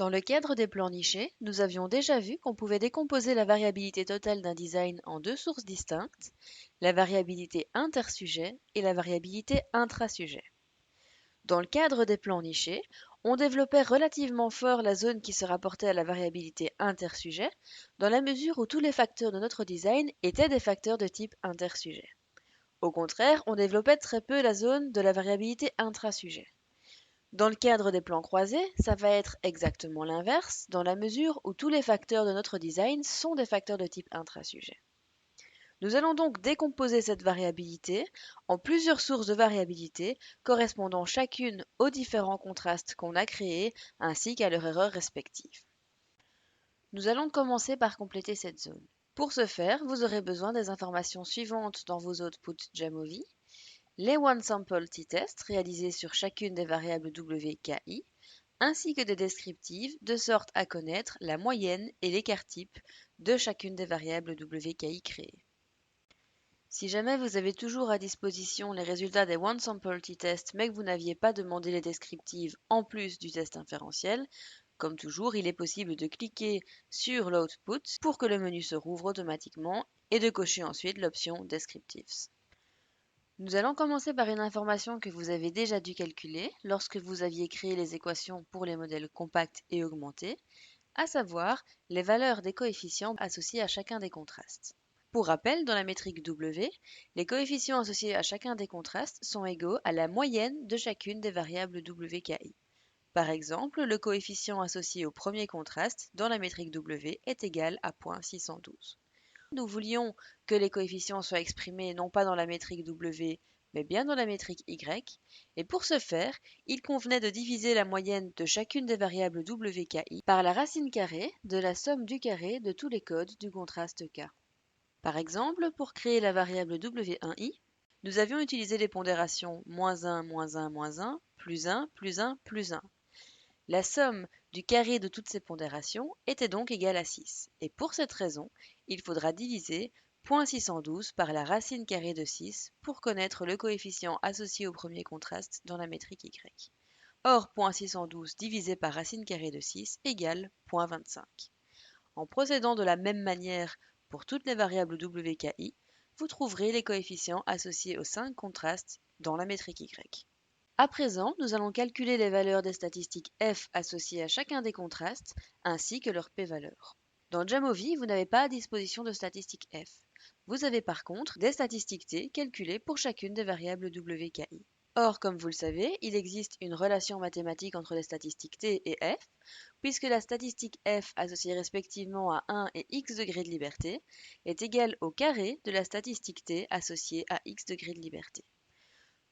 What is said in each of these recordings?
Dans le cadre des plans nichés, nous avions déjà vu qu'on pouvait décomposer la variabilité totale d'un design en deux sources distinctes, la variabilité intersujet et la variabilité intrasujet. Dans le cadre des plans nichés, on développait relativement fort la zone qui se rapportait à la variabilité intersujet, dans la mesure où tous les facteurs de notre design étaient des facteurs de type intersujet. Au contraire, on développait très peu la zone de la variabilité intrasujet. Dans le cadre des plans croisés, ça va être exactement l'inverse, dans la mesure où tous les facteurs de notre design sont des facteurs de type intrasujet. Nous allons donc décomposer cette variabilité en plusieurs sources de variabilité correspondant chacune aux différents contrastes qu'on a créés ainsi qu'à leurs erreurs respectives. Nous allons commencer par compléter cette zone. Pour ce faire, vous aurez besoin des informations suivantes dans vos outputs Jamovi: les OneSample t-tests réalisés sur chacune des variables WKI, ainsi que des descriptives de sorte à connaître la moyenne et l'écart type de chacune des variables WKI créées. Si jamais vous avez toujours à disposition les résultats des OneSample t-tests mais que vous n'aviez pas demandé les descriptives en plus du test inférentiel, comme toujours, il est possible de cliquer sur l'output pour que le menu se rouvre automatiquement et de cocher ensuite l'option Descriptives. Nous allons commencer par une information que vous avez déjà dû calculer lorsque vous aviez créé les équations pour les modèles compacts et augmentés, à savoir les valeurs des coefficients associés à chacun des contrastes. Pour rappel, dans la métrique W, les coefficients associés à chacun des contrastes sont égaux à la moyenne de chacune des variables WKI. Par exemple, le coefficient associé au premier contraste dans la métrique W est égal à 0,612. Nous voulions que les coefficients soient exprimés non pas dans la métrique W, mais bien dans la métrique Y, et pour ce faire, il convenait de diviser la moyenne de chacune des variables WKI par la racine carrée de la somme du carré de tous les codes du contraste K. Par exemple, pour créer la variable W1I, nous avions utilisé les pondérations -1, -1, -1, +1, +1, +1. La somme du carré de toutes ces pondérations était donc égale à 6. Et pour cette raison, il faudra diviser 0,612 par la racine carrée de 6 pour connaître le coefficient associé au premier contraste dans la métrique Y. Or, 0,612 divisé par racine carrée de 6 égale 0,25. En procédant de la même manière pour toutes les variables WKI, vous trouverez les coefficients associés aux 5 contrastes dans la métrique Y. À présent, nous allons calculer les valeurs des statistiques F associées à chacun des contrastes, ainsi que leur p-valeur. Dans Jamovi, vous n'avez pas à disposition de statistiques F. Vous avez par contre des statistiques T calculées pour chacune des variables WKI. Or, comme vous le savez, il existe une relation mathématique entre les statistiques T et F, puisque la statistique F associée respectivement à 1 et x degrés de liberté est égale au carré de la statistique T associée à x degrés de liberté.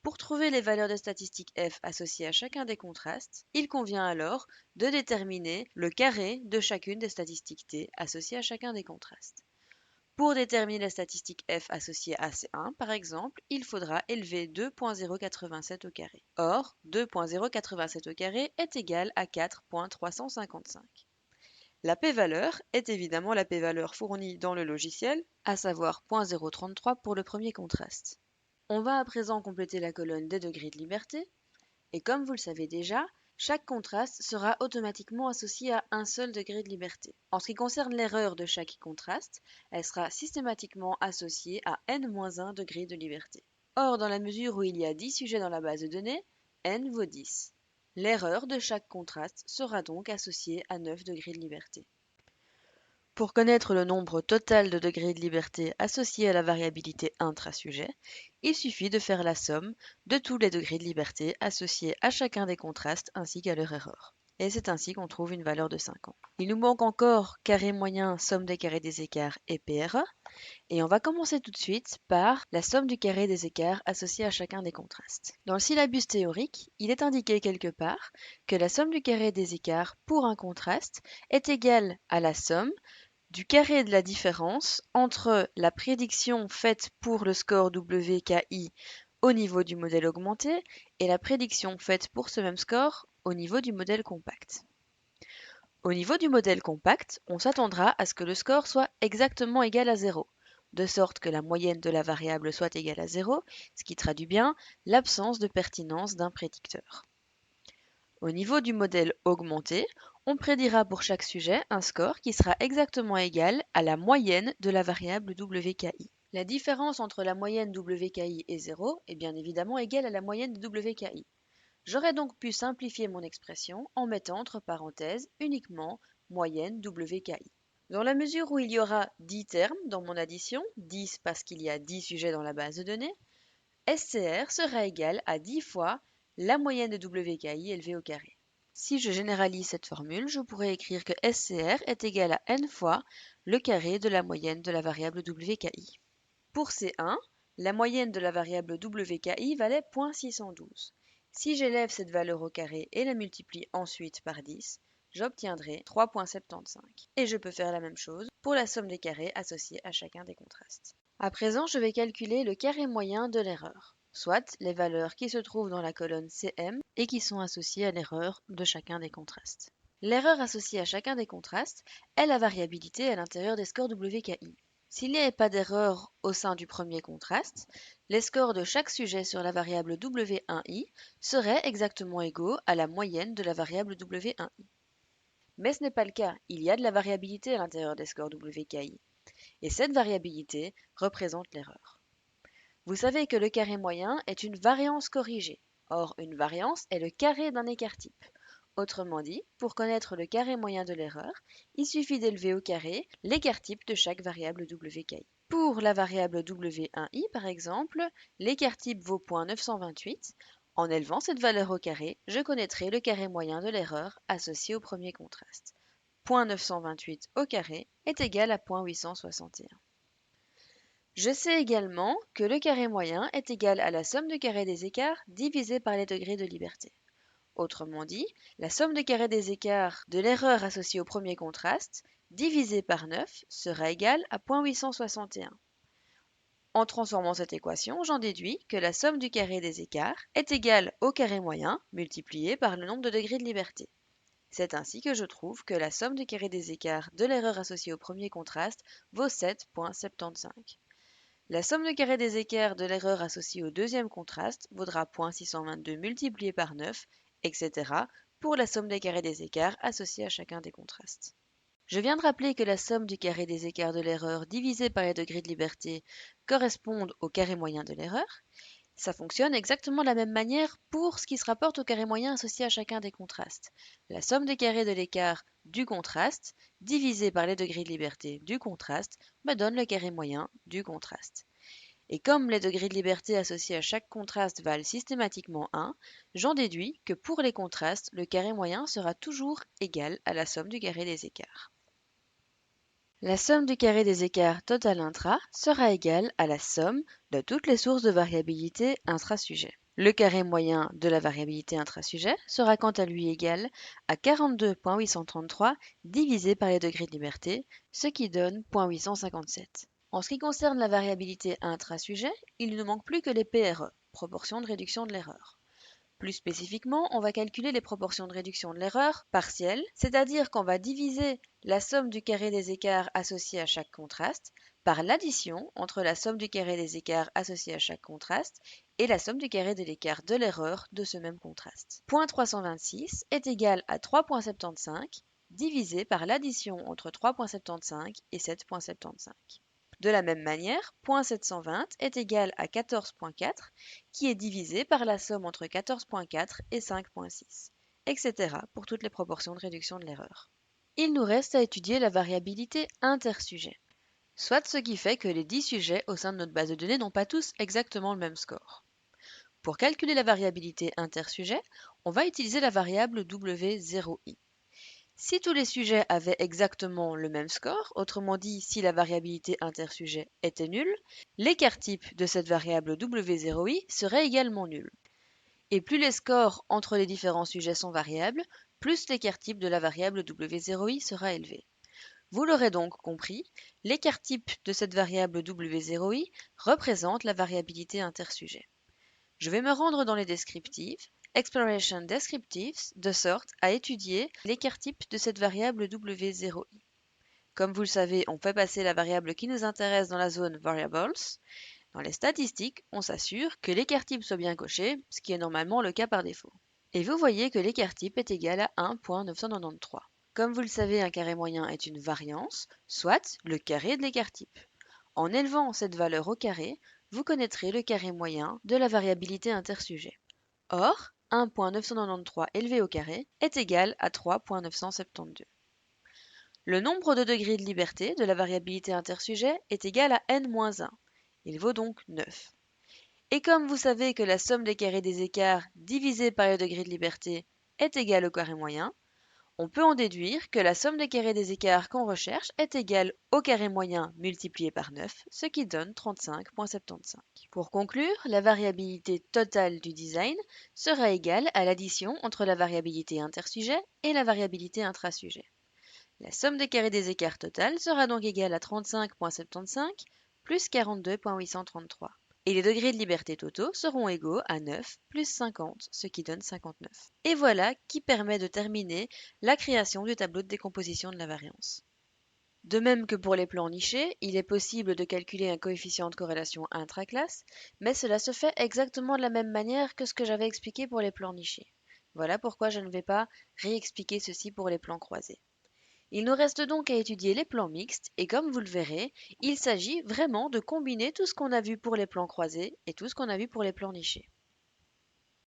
Pour trouver les valeurs de statistique F associées à chacun des contrastes, il convient alors de déterminer le carré de chacune des statistiques T associées à chacun des contrastes. Pour déterminer la statistique F associée à C1, par exemple, il faudra élever 2,087 au carré. Or, 2,087 au carré est égal à 4,355. La p-valeur est évidemment la p-valeur fournie dans le logiciel, à savoir 0,033 pour le premier contraste. On va à présent compléter la colonne des degrés de liberté, et comme vous le savez déjà, chaque contraste sera automatiquement associé à un seul degré de liberté. En ce qui concerne l'erreur de chaque contraste, elle sera systématiquement associée à n-1 degré de liberté. Or, dans la mesure où il y a 10 sujets dans la base de données, n vaut 10. L'erreur de chaque contraste sera donc associée à 9 degrés de liberté. Pour connaître le nombre total de degrés de liberté associés à la variabilité intrasujet, il suffit de faire la somme de tous les degrés de liberté associés à chacun des contrastes ainsi qu'à leur erreur. Et c'est ainsi qu'on trouve une valeur de 50. Il nous manque encore carré moyen, somme des carrés des écarts et PRE. Et on va commencer tout de suite par la somme du carré des écarts associés à chacun des contrastes. Dans le syllabus théorique, il est indiqué quelque part que la somme du carré des écarts pour un contraste est égale à la somme du carré de la différence entre la prédiction faite pour le score WKI au niveau du modèle augmenté et la prédiction faite pour ce même score au niveau du modèle compact. Au niveau du modèle compact, on s'attendra à ce que le score soit exactement égal à 0, de sorte que la moyenne de la variable soit égale à 0, ce qui traduit bien l'absence de pertinence d'un prédicteur. Au niveau du modèle augmenté, on prédira pour chaque sujet un score qui sera exactement égal à la moyenne de la variable WKI. La différence entre la moyenne WKI et 0 est bien évidemment égale à la moyenne de WKI. J'aurais donc pu simplifier mon expression en mettant entre parenthèses uniquement moyenne WKI. Dans la mesure où il y aura 10 termes dans mon addition, 10 parce qu'il y a 10 sujets dans la base de données, SCR sera égal à 10 fois la moyenne de WKI élevée au carré. Si je généralise cette formule, je pourrais écrire que SCR est égal à n fois le carré de la moyenne de la variable WKI. Pour C1, la moyenne de la variable WKI valait 0.612. Si j'élève cette valeur au carré et la multiplie ensuite par 10, j'obtiendrai 3.75. Et je peux faire la même chose pour la somme des carrés associés à chacun des contrastes. À présent, je vais calculer le carré moyen de l'erreur, soit les valeurs qui se trouvent dans la colonne CM et qui sont associées à l'erreur de chacun des contrastes. L'erreur associée à chacun des contrastes est la variabilité à l'intérieur des scores WKI. S'il n'y avait pas d'erreur au sein du premier contraste, les scores de chaque sujet sur la variable W1i seraient exactement égaux à la moyenne de la variable W1i. Mais ce n'est pas le cas, il y a de la variabilité à l'intérieur des scores WKI. Et cette variabilité représente l'erreur. Vous savez que le carré moyen est une variance corrigée. Or, une variance est le carré d'un écart-type. Autrement dit, pour connaître le carré moyen de l'erreur, il suffit d'élever au carré l'écart-type de chaque variable WKI. Pour la variable W1i, par exemple, l'écart-type vaut 0.928. En élevant cette valeur au carré, je connaîtrai le carré moyen de l'erreur associé au premier contraste. 0.928 au carré est égal à 0.861. Je sais également que le carré moyen est égal à la somme du carré des écarts divisé par les degrés de liberté. Autrement dit, la somme de carré des écarts de l'erreur associée au premier contraste divisé par 9 sera égale à 0.861. En transformant cette équation, j'en déduis que la somme du carré des écarts est égale au carré moyen multiplié par le nombre de degrés de liberté. C'est ainsi que je trouve que la somme du carré des écarts de l'erreur associée au premier contraste vaut 7.75. La somme du carré des écarts de l'erreur associée au deuxième contraste vaudra 0.622 multiplié par 9, etc. pour la somme des carrés des écarts associés à chacun des contrastes. Je viens de rappeler que la somme du carré des écarts de l'erreur divisé par les degrés de liberté correspondent au carré moyen de l'erreur. Ça fonctionne exactement de la même manière pour ce qui se rapporte au carré moyen associé à chacun des contrastes. La somme des carrés de l'écart du contraste divisé par les degrés de liberté du contraste me donne le carré moyen du contraste. Et comme les degrés de liberté associés à chaque contraste valent systématiquement 1, j'en déduis que pour les contrastes, le carré moyen sera toujours égal à la somme du carré des écarts. La somme du carré des écarts total intra sera égale à la somme de toutes les sources de variabilité intra-sujet. Le carré moyen de la variabilité intra-sujet sera quant à lui égal à 42.833 divisé par les degrés de liberté, ce qui donne 0.857. En ce qui concerne la variabilité intra-sujet, il ne manque plus que les PRE, proportions de réduction de l'erreur. Plus spécifiquement, on va calculer les proportions de réduction de l'erreur partielle, c'est-à-dire qu'on va diviser la somme du carré des écarts associés à chaque contraste par l'addition entre la somme du carré des écarts associés à chaque contraste et la somme du carré de l'écart de l'erreur de ce même contraste. Point 326 est égal à 3.75 divisé par l'addition entre 3.75 et 7.75. De la même manière, 0.720 est égal à 14.4 qui est divisé par la somme entre 14.4 et 5.6, etc. pour toutes les proportions de réduction de l'erreur. Il nous reste à étudier la variabilité intersujet, soit ce qui fait que les 10 sujets au sein de notre base de données n'ont pas tous exactement le même score. Pour calculer la variabilité intersujet, on va utiliser la variable W0i. Si tous les sujets avaient exactement le même score, autrement dit si la variabilité intersujet était nulle, l'écart-type de cette variable W0i serait également nul. Et plus les scores entre les différents sujets sont variables, plus l'écart-type de la variable W0i sera élevé. Vous l'aurez donc compris, l'écart-type de cette variable W0i représente la variabilité intersujet. Je vais me rendre dans les descriptifs, Exploration Descriptives, de sorte à étudier l'écart-type de cette variable W0i. Comme vous le savez, on fait passer la variable qui nous intéresse dans la zone Variables. Dans les statistiques, on s'assure que l'écart-type soit bien coché, ce qui est normalement le cas par défaut. Et vous voyez que l'écart type est égal à 1,993. Comme vous le savez, un carré moyen est une variance, soit le carré de l'écart type. En élevant cette valeur au carré, vous connaîtrez le carré moyen de la variabilité intersujet. Or, 1,993 élevé au carré est égal à 3,972. Le nombre de degrés de liberté de la variabilité intersujet est égal à n-1. Il vaut donc 9. Et comme vous savez que la somme des carrés des écarts divisé par les degrés de liberté est égale au carré moyen, on peut en déduire que la somme des carrés des écarts qu'on recherche est égale au carré moyen multiplié par 9, ce qui donne 35,75. Pour conclure, la variabilité totale du design sera égale à l'addition entre la variabilité intersujet et la variabilité intrasujet. La somme des carrés des écarts total sera donc égale à 35,75 plus 42,833. Et les degrés de liberté totaux seront égaux à 9 plus 50, ce qui donne 59. Et voilà qui permet de terminer la création du tableau de décomposition de la variance. De même que pour les plans nichés, il est possible de calculer un coefficient de corrélation intraclasse, mais cela se fait exactement de la même manière que ce que j'avais expliqué pour les plans nichés. Voilà pourquoi je ne vais pas réexpliquer ceci pour les plans croisés. Il nous reste donc à étudier les plans mixtes et comme vous le verrez, il s'agit vraiment de combiner tout ce qu'on a vu pour les plans croisés et tout ce qu'on a vu pour les plans nichés.